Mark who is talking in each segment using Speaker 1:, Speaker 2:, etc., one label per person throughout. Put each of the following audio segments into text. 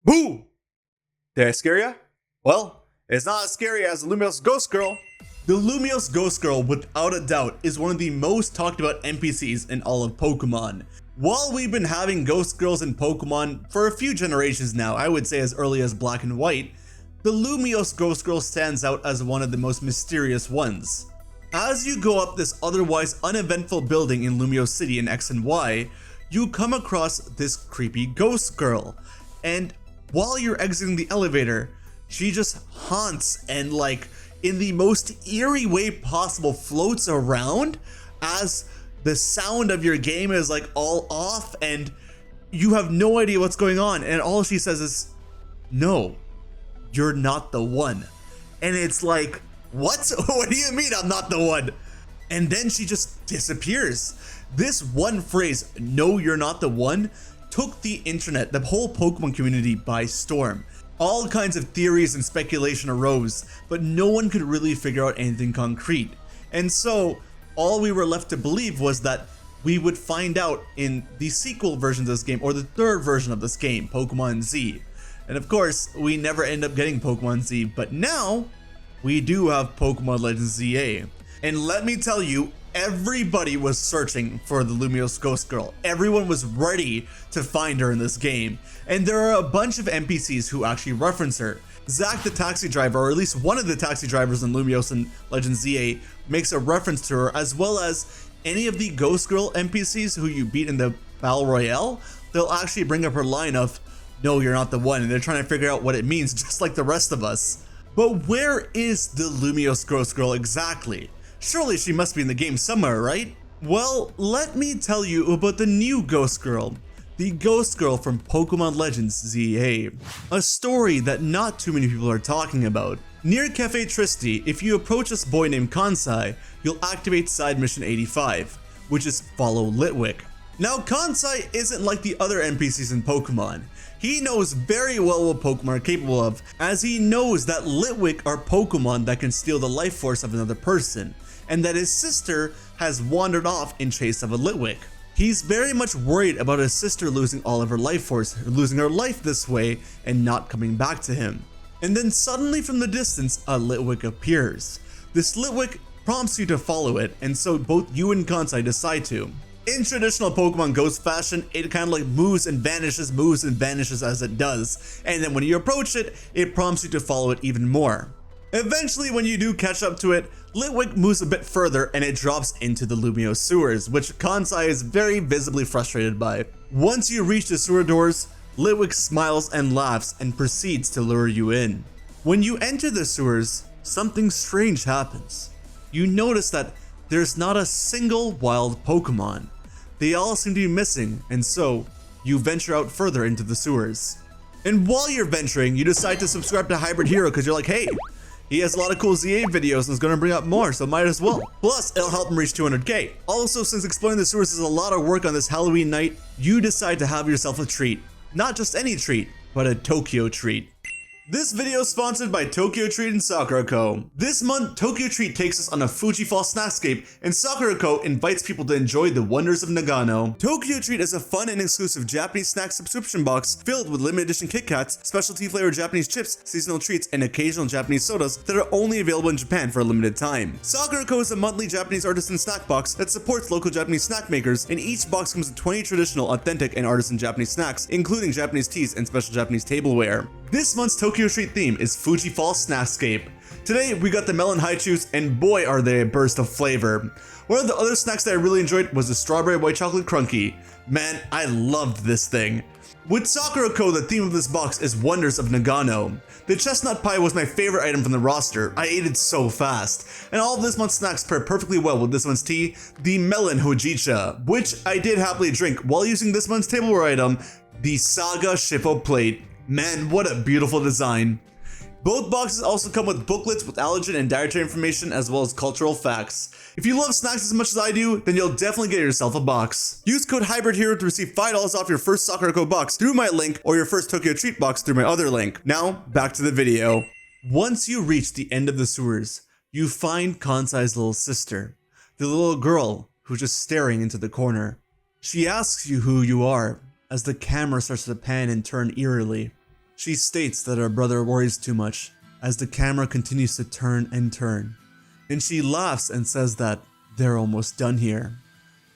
Speaker 1: Boo! Did I scare ya? Well, it's not as scary as the Lumiose Ghost Girl. The Lumiose Ghost Girl, without a doubt, is one of the most talked about NPCs in all of Pokemon. While we've been having Ghost Girls in Pokemon for a few generations now, I would say as early as Black and White, the Lumiose Ghost Girl stands out as one of the most mysterious ones. As you go up this otherwise uneventful building in Lumiose City in X and Y, you come across this creepy Ghost Girl, and while you're exiting the elevator, she just haunts and in the most eerie way possible floats around as the sound of your game is all off and you have no idea what's going on, and all she says is, "No, you're not the one." And it's like, what? What do you mean I'm not the one? And then she just disappears. This one phrase, "No, you're not the one," took the internet, the whole Pokemon community, by storm. All kinds of theories and speculation arose, but no one could really figure out anything concrete. And so all we were left to believe was that we would find out in the sequel version of this game, or the third version of this game, Pokemon Z. And of course, we never end up getting Pokemon Z, but now we do have Pokemon Legends ZA. And let me tell you, everybody was searching for the Lumiose Ghost Girl. Everyone was ready to find her in this game. And there are a bunch of NPCs who actually reference her. Zach the taxi driver, or at least one of the taxi drivers in Lumiose and Legends ZA, makes a reference to her, as well as any of the Ghost Girl NPCs who you beat in the Battle Royale. They'll actually bring up her line of, "No, you're not the one," and they're trying to figure out what it means, just like the rest of us. But where is the Lumiose Ghost Girl exactly? Surely she must be in the game somewhere, right? Well, let me tell you about the new Ghost Girl. The Ghost Girl from Pokemon Legends ZA. A story that not too many people are talking about. Near Cafe Tristy, if you approach this boy named Kansai, you'll activate side mission 85, which is follow Litwick. Now, Kansai isn't like the other NPCs in Pokemon. He knows very well what Pokemon are capable of, as he knows that Litwick are Pokemon that can steal the life force of another person, and that his sister has wandered off in chase of a Litwick. He's very much worried about his sister losing all of her life force, losing her life this way, and not coming back to him. And then suddenly from the distance, a Litwick appears. This Litwick prompts you to follow it, and so both you and Kansai decide to. In traditional Pokemon Ghost fashion, it kind of moves and vanishes as it does, and then when you approach it, it prompts you to follow it even more. Eventually, when you do catch up to it, Litwick moves a bit further and it drops into the Lumiose sewers, which Kansai is very visibly frustrated by. Once you reach the sewer doors, Litwick smiles and laughs and proceeds to lure you in. When you enter the sewers, something strange happens. You notice that there's not a single wild Pokemon. They all seem to be missing, and so you venture out further into the sewers. And while you're venturing, you decide to subscribe to HybridHero because you're like, hey, he has a lot of cool ZA videos and is going to bring up more, so might as well. Plus, it'll help him reach 200k. Also, since exploring the sewers is a lot of work on this Halloween night, you decide to have yourself a treat. Not just any treat, but a Tokyo treat. This video is sponsored by Tokyo Treat and Sakura Co. This month, Tokyo Treat takes us on a Fuji Fall snackscape, and Sakura Co invites people to enjoy the wonders of Nagano. Tokyo Treat is a fun and exclusive Japanese snack subscription box filled with limited edition Kit Kats, specialty flavored Japanese chips, seasonal treats, and occasional Japanese sodas that are only available in Japan for a limited time. Sakura Co is a monthly Japanese artisan snack box that supports local Japanese snack makers, and each box comes with 20 traditional, authentic, and artisan Japanese snacks, including Japanese teas and special Japanese tableware. This month's Tokyo Treat theme is Fuji Fall Snackscape. Today we got the melon haichus, and boy are they a burst of flavor. One of the other snacks that I really enjoyed was the strawberry white chocolate crunky. Man, I loved this thing. With Sakura Co, the theme of this box is Wonders of Nagano. The chestnut pie was my favorite item from the roster. I ate it so fast. And all of this month's snacks pair perfectly well with this month's tea, the melon hojicha, which I did happily drink while using this month's tableware item, the Saga Shippo plate. Man, what a beautiful design. Both boxes also come with booklets with allergen and dietary information, as well as cultural facts. If you love snacks as much as I do, then you'll definitely get yourself a box. Use code HybridHero to receive $5 off your first Sakura Co box through my link, or your first Tokyo Treat box through my other link. Now, back to the video. Once you reach the end of the sewers, you find Kansai's little sister, the little girl who's just staring into the corner. She asks you who you are, as the camera starts to pan and turn eerily. She states that her brother worries too much as the camera continues to turn and turn. And she laughs and says that they're almost done here.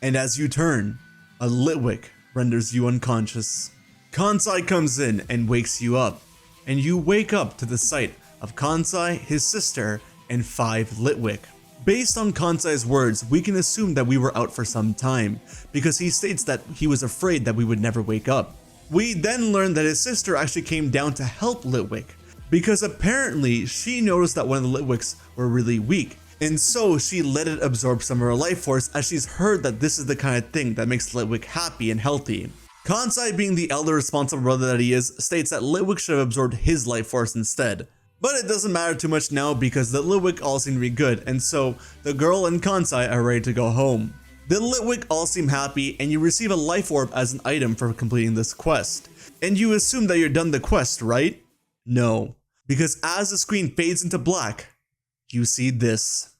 Speaker 1: And as you turn, a lit wick renders you unconscious. Kansai comes in and wakes you up, and you wake up to the sight of Kansai, his sister, and 5 Litwick. Based on Kansai's words, we can assume that we were out for some time, because he states that he was afraid that we would never wake up. We then learn that his sister actually came down to help Litwick, because apparently she noticed that one of the Litwicks were really weak, and so she let it absorb some of her life force as she's heard that this is the kind of thing that makes Litwick happy and healthy. Kansai, being the elder responsible brother that he is, states that Litwick should have absorbed his life force instead. But it doesn't matter too much now because the Litwick all seem to be good, and so the girl and Kansai are ready to go home. The Litwick all seem happy, and you receive a life orb as an item for completing this quest. And you assume that you're done the quest, right? No, because as the screen fades into black, you see this.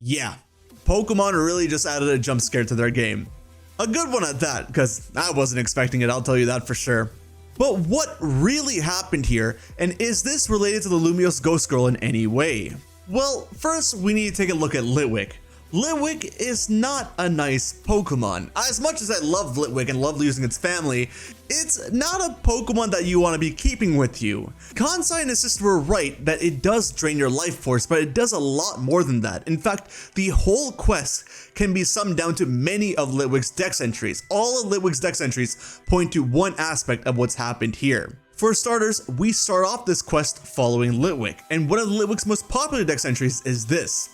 Speaker 1: Yeah, Pokemon really just added a jump scare to their game. A good one at that, because I wasn't expecting it, I'll tell you that for sure. But what really happened here, and is this related to the Lumiose Ghost Girl in any way? Well, first we need to take a look at Litwick. Litwick is not a nice Pokemon. As much as I love Litwick and love losing its family, it's not a Pokemon that you want to be keeping with you. Kansai and his sister were right that it does drain your life force, but it does a lot more than that. In fact, the whole quest can be summed down to many of Litwick's dex entries. All of Litwick's dex entries point to one aspect of what's happened here. For starters, we start off this quest following Litwick, and one of Litwick's most popular dex entries is this.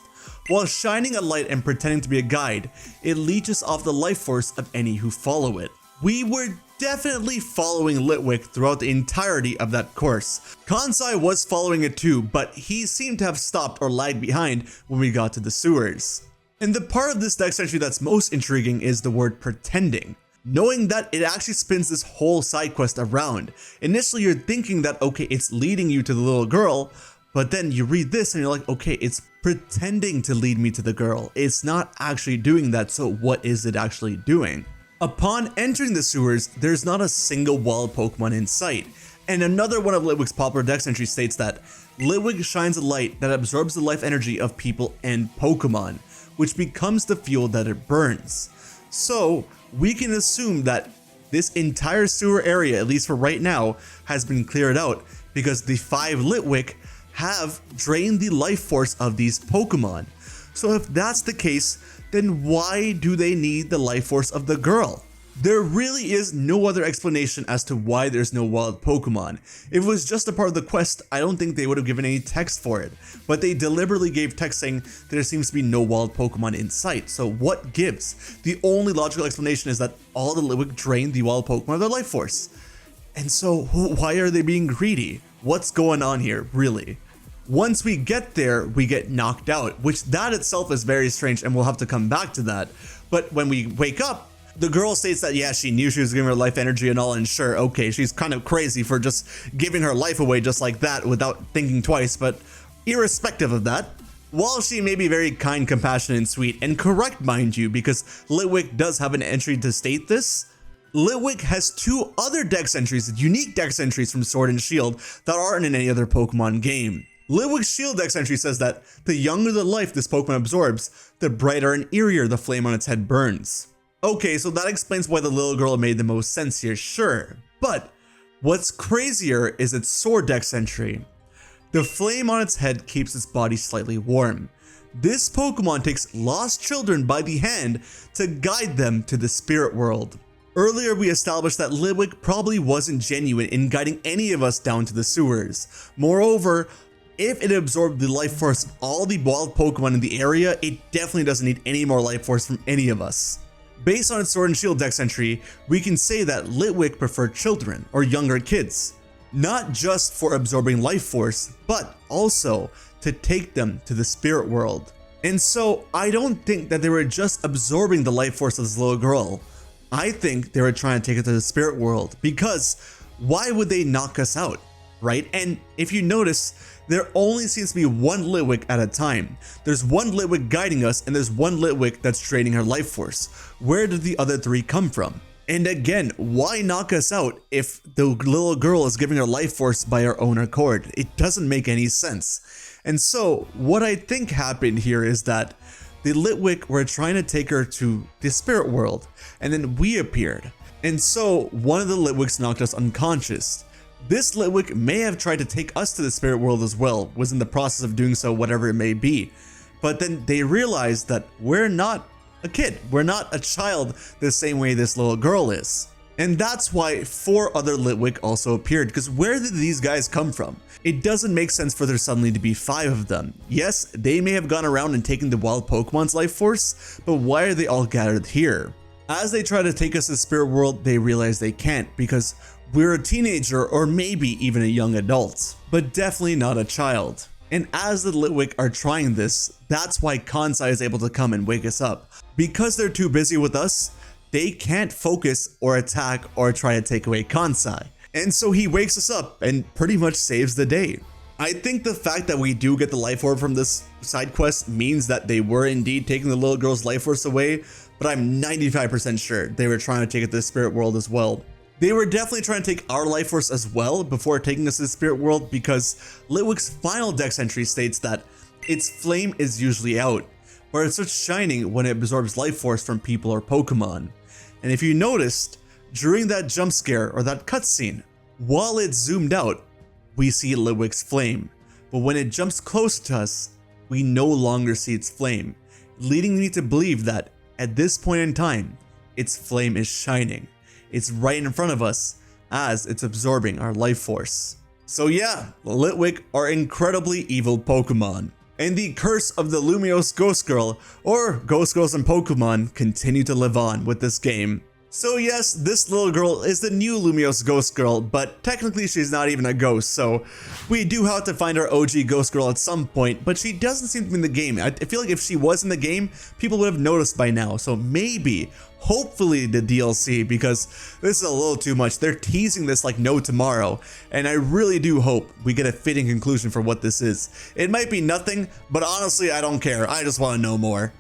Speaker 1: While shining a light and pretending to be a guide, it leeches off the life force of any who follow it. We were definitely following Litwick throughout the entirety of that course. Kansai was following it too, but he seemed to have stopped or lagged behind when we got to the sewers. And the part of this dex entry that's most intriguing is the word pretending. Knowing that it actually spins this whole side quest around. Initially you're thinking that okay, it's leading you to the little girl, but then you read this and you're like, okay, it's pretending to lead me to the girl. It's not actually doing that, so what is it actually doing? Upon entering the sewers, there's not a single wild Pokemon in sight. And another one of Litwick's popular dex entries states that Litwick shines a light that absorbs the life energy of people and Pokemon, which becomes the fuel that it burns. So we can assume that this entire sewer area, at least for right now, has been cleared out because the 5 Litwick have drained the life force of these Pokemon. So if that's the case, then why do they need the life force of the girl? There really is no other explanation as to why there's no wild Pokemon. If it was just a part of the quest, I don't think they would have given any text for it. But they deliberately gave text saying there seems to be no wild Pokemon in sight. So what gives? The only logical explanation is that all the Litwick drained the wild Pokemon of their life force. And so why are they being greedy? What's going on here, really? Once we get there, we get knocked out, which that itself is very strange and we'll have to come back to that. But when we wake up, the girl states that yeah, she knew she was giving her life energy and all, and sure, okay, she's kind of crazy for just giving her life away just like that without thinking twice, but irrespective of that, while she may be very kind, compassionate, and sweet, and correct mind you, because Litwick does have an entry to state this, Litwick has 2 other dex entries, unique dex entries from Sword and Shield that aren't in any other Pokemon game. Litwick's Shield dex entry says that the younger the life this Pokemon absorbs, the brighter and eerier the flame on its head burns. Okay, so that explains why the little girl made the most sense here, sure. But what's crazier is its Sword dex entry. The flame on its head keeps its body slightly warm. This Pokemon takes lost children by the hand to guide them to the spirit world. Earlier we established that Litwick probably wasn't genuine in guiding any of us down to the sewers. Moreover, if it absorbed the life force of all the wild Pokemon in the area, it definitely doesn't need any more life force from any of us. Based on its Sword and Shield dex entry, we can say that Litwick preferred children or younger kids, not just for absorbing life force, but also to take them to the spirit world. And so I don't think that they were just absorbing the life force of this little girl. I think they were trying to take it to the spirit world because why would they knock us out, right? And if you notice, there only seems to be one Litwick at a time. There's one Litwick guiding us, and there's one Litwick that's draining her life force. Where did the other 3 come from? And again, why knock us out if the little girl is giving her life force by her own accord? It doesn't make any sense. And so, what I think happened here is that the Litwick were trying to take her to the spirit world, and then we appeared. And so, one of the Litwicks knocked us unconscious. This Litwick may have tried to take us to the spirit world as well, was in the process of doing so, whatever it may be. But then they realized that we're not a kid, we're not a child the same way this little girl is. And that's why 4 other Litwick also appeared, because where did these guys come from? It doesn't make sense for there suddenly to be 5 of them. Yes, they may have gone around and taken the wild Pokemon's life force, but why are they all gathered here? As they try to take us to the spirit world, they realize they can't, because we're a teenager or maybe even a young adult, but definitely not a child. And as the Litwick are trying this, that's why Kansai is able to come and wake us up. Because they're too busy with us, they can't focus or attack or try to take away Kansai. And so he wakes us up and pretty much saves the day. I think the fact that we do get the life orb from this side quest means that they were indeed taking the little girl's life force away, but I'm 95% sure they were trying to take it to the spirit world as well. They were definitely trying to take our life force as well before taking us to the spirit world, because Litwick's final dex entry states that its flame is usually out, but it starts shining when it absorbs life force from people or Pokemon. And if you noticed, during that jump scare or that cutscene, while it's zoomed out, we see Litwick's flame, but when it jumps close to us, we no longer see its flame, leading me to believe that at this point in time, its flame is shining. It's right in front of us as it's absorbing our life force. So yeah, Litwick are incredibly evil Pokemon. And the curse of the Lumiose Ghost Girl, or Ghost Girls and Pokemon, continue to live on with this game. So yes, this little girl is the new Lumiose Ghost Girl, but technically she's not even a ghost, so we do have to find our OG Ghost Girl at some point, but she doesn't seem to be in the game. I feel like if she was in the game, people would have noticed by now, so maybe, hopefully the DLC, because this is a little too much. They're teasing this like no tomorrow, and I really do hope we get a fitting conclusion for what this is. It might be nothing, but honestly I don't care, I just want to know more.